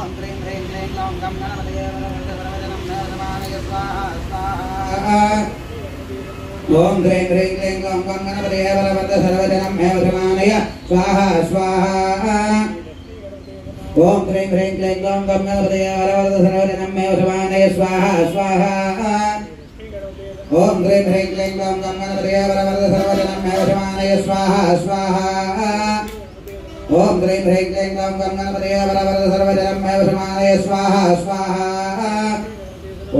ओम क्रीं ह्रीं क्लीं ग्लौं गं गणपतये सर्वजनं नमः स्वाहा स्वाहा ओम क्रीं ह्रीं क्लीं ग्लौं गं गणपतये सर्वजनं नमः स्वाहा स्वाहा ओम क्रीं ह्रीं क्लीं ग्लौं गं गणपतये सर्वजनं नमः स्वाहा स्वाहा ओम क्रीं ह्रीं क्लीं ग्लौं गं गणपतये सर्वजनं नमः स्वाहा स्वाहा ओम क्रीं ह्रीं क्लीं ग्लौं गं गणपतये सर्वजनं नमः स्वाहा स्वाहा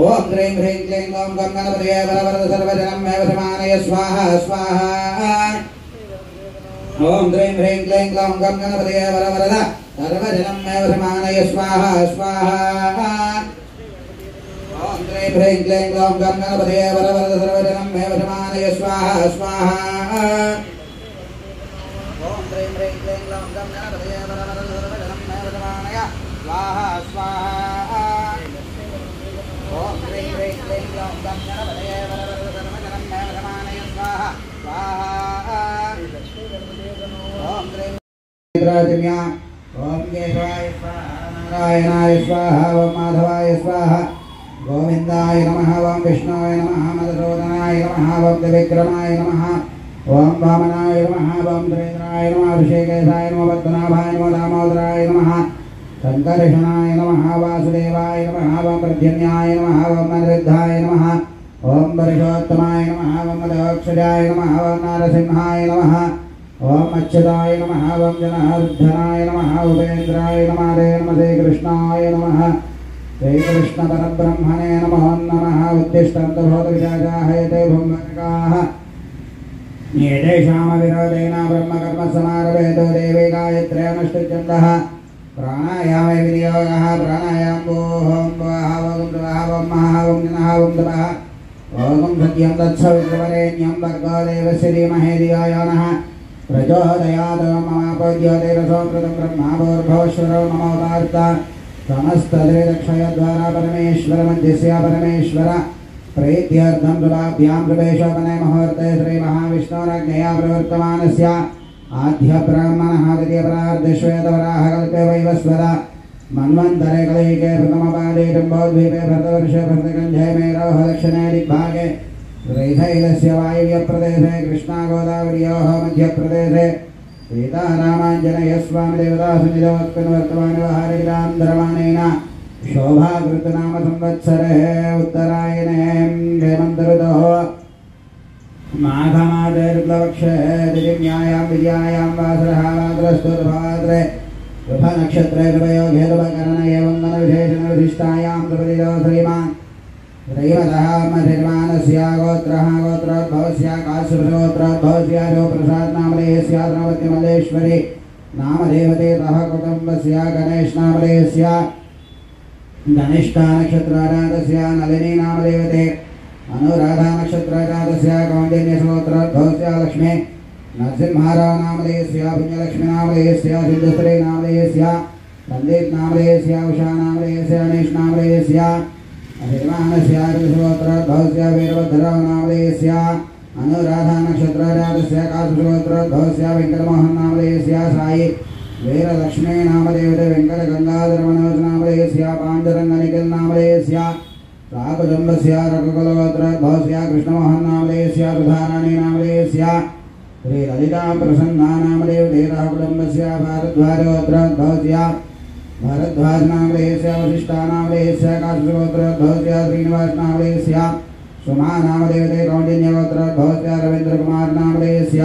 ओम क्रीं ह्रीं क्लीं ग्लौं गं गणपतये सर्वजनं नमः स्वाहा स्वाहा ओम क्रीं ह्रीं क्लीं ग्लौं गं गणपतये सर्वजनं नमः स्वाहा स्वाहा ओम क्रीं ह्रीं क्लीं ग्लौं गं गणपतये सर्वजनं नमः स्वाहा स्वाहा ओम क्रीं ह्रीं क्लीं ग्लौं गं गणपतये सर्वजनं नमः स्वाहा स्वाहा ओम क्रीं ह्रीं क्लीं ग्लौं गं गणपतये सर्वजनं नमः स्वाहा स्वाहा ओम क्रीं राजन्या ओम केशवाय स्वाहा नारायणाय स्वाहा ओम माधवाय स्वाहा गोविंदाय नमः ओम विष्णुवे नमः मधुसूदनाय नमः ओम त्रिविक्रमाय नमः ओम वामनाय नमः ओम त्रिनेत्राय नमः ऋषिकेशाय नमः पद्मनाभाय नमः दामोदराय नमः शंकर्षणाय नमः वासुदेवाय नमः ओम प्रद्युम्नाय नमः ओम अनिरुद्धाय नमः ओम वर्षोत्तमाय नमः ओम मदोक्षजाय नमः ओम नारसिंहाय नमः ओम अच्युताय नमः ओम जनार्दनाय नमः उपेन्द्राय नमः नमः कृष्णाय नमः श्रीकृष्ण परब्रह्मणे नमो नमः उत्तिष्ठन्तु भूतविशाचाहयते भुम्भकाः येतेषामविरोधेन ब्रह्मकर्मसमारभेतो देवी गायत्र्यनुष्ठित्यन्तः प्राणायामे विनियोगः प्राणायामोऽहं वहवं वहवं महावं जनः वं तपः ओम सत्यं तत्सवितुर्वरेण्यं भर्गो देवस्य धीमहि धियो यो नः प्रचोदयात् ममापोज्योतिरसोऽमृतं ब्रह्मा भूर्भुवस्सुरो मम वार्त समस्तदेवक्षयद्वारा परमेश्वरमध्यस्य परमेश्वर प्रीत्यर्थं प्रभाभ्यां प्रवेशोपनय मुहूर्ते श्रीमहाविष्णोरग्नया प्रवर्तमानस्य आद्यब्राह्मणः द्वितीयपरार्धश्वेतवराहकल्पे वैवस्वत मन्वन्तरे कलयुगे प्रथमपादे जम्बोद्वीपे भरतवर्षे भरतगञ्जे मेरोः दक्षिणे दिग्भागे श्रीशैलस्य वायव्यप्रदेशे कृष्णागोदावर्योः मध्यप्रदेशे सीतारामाञ्जनेयस्वामि देवतासुनिधवत्कन्वर्तमानवहारिणां धर्माणेन शोभाकृतनाम संवत्सरे उत्तरायणे हेमन्तऋतोः माघमासेर्पक्षे दिव्यायां विद्यायां वासरः वासरस्तुर्भाद्रे शुभनक्षत्रे शुभयोगे शुभकरण एवं मनविशेषणविशिष्टायां सुपतितो श्रीमान् श्रीमतः मधिर्मानस्य गोत्रः गोत्रोद्भवस्य काश्यपगोत्रोद्भवस्य शिवप्रसादनामधेयस्य द्रौपदीमल्लेश्वरी नामदेवतेतः कुटुम्बस्य गणेशनामधेयस्य धनिष्ठानक्षत्राराधस्य नलिनी नामदेवते अनुराधानक्षत्राराधस्य कौण्डिन्यसगोत्रोद्भवस्य लक्ष्मी नरसिंहाराव नामधेयस्य पुण्यलक्ष्मीनामधेयस्य सिद्धश्री नामधेयस्य सन्दीप नामधेयस्य उषा नामधेयस्य अनीश नामधेयस्य अभिमानस्य ऋषिगोत्रोद्भवस्य वीरभद्रराव नामधेयस्य अनुराधानक्षत्राराधस्य काशगोत्रोद्भवस्य वेङ्कटमोहन नामधेयस्य साई वीरलक्ष्मी नामदेवते वेङ्कटगङ्गाधरमनोज नामधेयस्य पाण्डुरङ्गनिखिल नामधेयस्य राकुटुम्बस्य रघुकुलगोत्रोद्भवस्य कृष्णमोहन नामधेयस्य सुधाराणी नामधेयस्य श्रीललिता प्रसन्ना नामदेवते राकुटुम्बस्य भारद्वाजगोत्रोद्भवस्य भारद्वाज नामधेयस्य वशिष्ठा नामधेयस्य काशगोत्रोद्भवस्य श्रीनिवास नामधेयस्य सुमा नामदेवते कौण्डिन्यगोत्रोद्भवस्य रवीन्द्रकुमार नामधेयस्य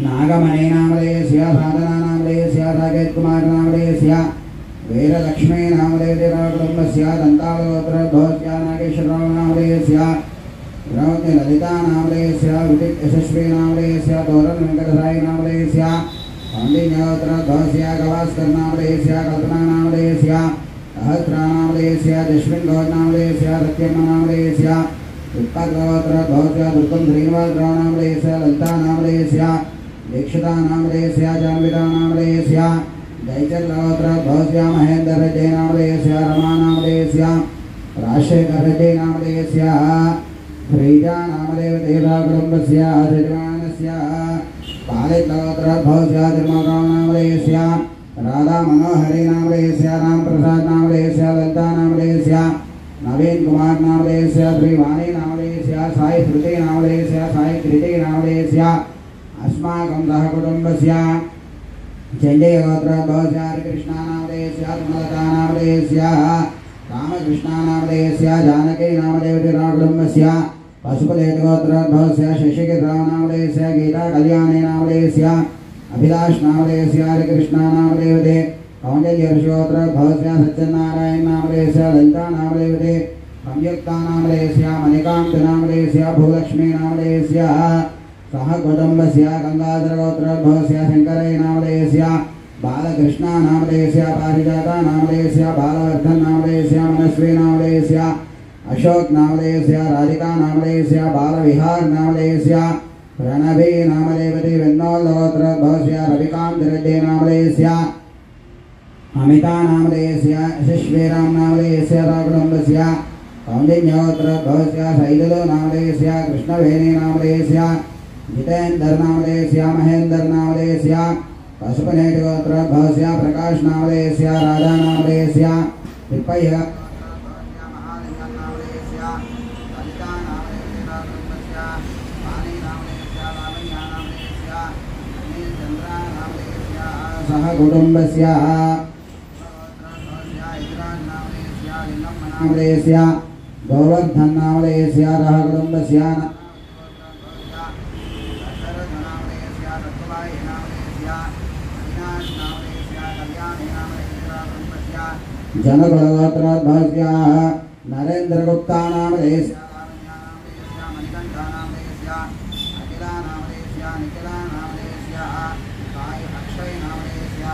नागमणि नामधेयस्य साधना नामधेयस्य साकेत कुमार नामधेयस्य वीरलक्ष्मी नामदेवते कुटुम्बस्य दन्तालगोत्रोद्भवस्य नागेश्वरराव नामधेयस्य द्रौपदी ललिता नामधेयस्य विदित यशस्वी नामधेयस्य तोरण वेङ्कटसाई नामधेयस्य कौण्डिन्यगोत्रोद्भवस्य गवास्कर नामधेयस्य कल्पना नामधेयस्य सहस्रा नामधेयस्य जस्मिन् गौर नामधेयस्य सत्यम्मा नामधेयस्य उत्पत्गोत्रोद्भवस्य दुर्गं श्रीनिवासराव नामधेयस्य ललिता नामधेयस्य दीक्षिता नामधेयस्य जान्विता नामधेयस्य जयचन्द्रगोत्रोद्भवस्य महेन्द्र रेड्डी नामधेयस्य रमा नामधेयस्य राजशेखर रेड्डी नामधेयस्य श्रीजा नामदेवते कुटुम्बस्य श्रीमानस्य पालितगोत्रोद्भवस्य तिरुमलराव नामधेयस्य राधा मनोहरी नामधेयस्य राम प्रसाद नामधेयस्य ललिता नामधेयस्य नवीन कुमार नामधेयस्य श्रीवाणी नामधेयस्य साई श्रुति नामधेयस्य साई कृति नामधेयस्य अस्माकं सहकुटुम्बस्य चण्डीगोत्रोद्भवस्य हरिकृष्णा नामधेयस्य सुमलता नामधेयस्य रामकृष्णा नामधेयस्य जानकी नामधेयकुटुम्बस्य पशुपतिगोत्रोद्भवस्य शशिकिराव नामधेयस्य गीता कल्याणी नामधेयस्य अभिलाष नामधेयस्य हरिकृष्णा नामधेयते कौंडिन्यर्षोत्रोद्भवस्य सत्यनारायण नामधेयस्य ललिता नामधेयते संयुक्ता नामधेयस्य मणिकान्त नामधेयस्य भूलक्ष्मी नामधेयस्य सह कुटुम्बस्य गंगाधरगोत्रोद्भवस्य शंकरय नामधेयस्य बालकृष्णा नामधेयस्य पारिजाता नामधेयस्य बालवर्धन नामधेयस्य मनस्वी नामधेयस्य अशोक नामधेयस्य राधिका नामधेयस्य बालविहार नामधेयस्य प्रणवी नामधेयवती विन्नोल्लोत्रोद्भवस्य रविकांत रेड्डी नामधेयस्य अमिता नामधेयस्य यशस्वीराम नामधेयस्य राकुटुम्बस्य कौंडिन्योत्रोद्भवस्य सैदुलो नामधेयस्य कृष्णवेणी नामधेयस्य जितेन्द्र नामधेयस्य महेन्द्र नामधेयस्य पशुपतिगोत्रोद्भवस्य प्रकाश नामधेयस्य राधा नामधेयस्य तिप्पय्य सह कुटुम्बस्य नामधेयस्य गोवर्धन नामधेयस्य रह कुटुम्बस्य जनकुलगोत्रोद्भवस्य नरेन्द्र गुप्ता नामधेयस्य मणिकंठा नामधेयस्य अखिला नामधेयस्य निखिला नामधेयस्य साई अक्षय नामधेयस्य